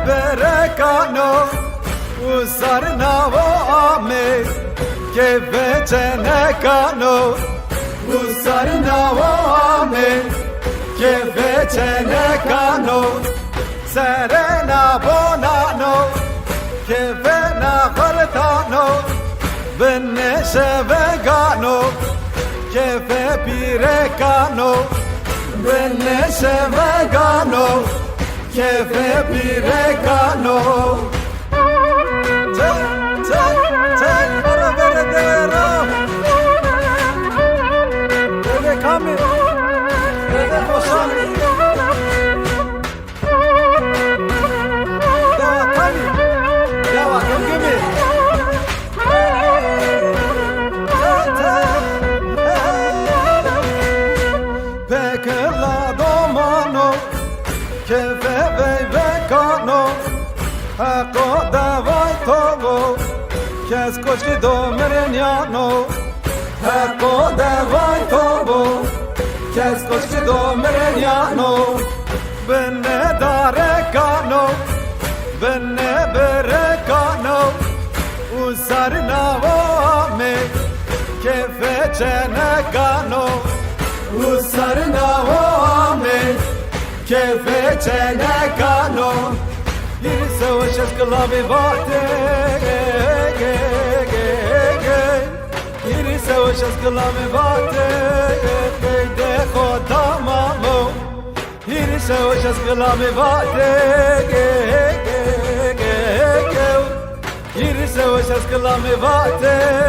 berekano usarnavo ame ke vecenekano usarnavo ame ke vecenekano serena bonano ke vena khartano veneshe vegano ke ve pirekano veneshe vegano che ve piregano para verdadero deve coming deve posar ya va give me pekla domano che vekano ako davai tovo che skočki do merenjano ako davai tovo che skočki do merenjano bene darekano bene berekano usarnavo ame che vecenekano usarnavo ame che vecenekano Irse oşes kılavi vate Irse oşes kılavi vate Dekho tamamo Irse oşes kılavi vate Irse oşes kılavi vate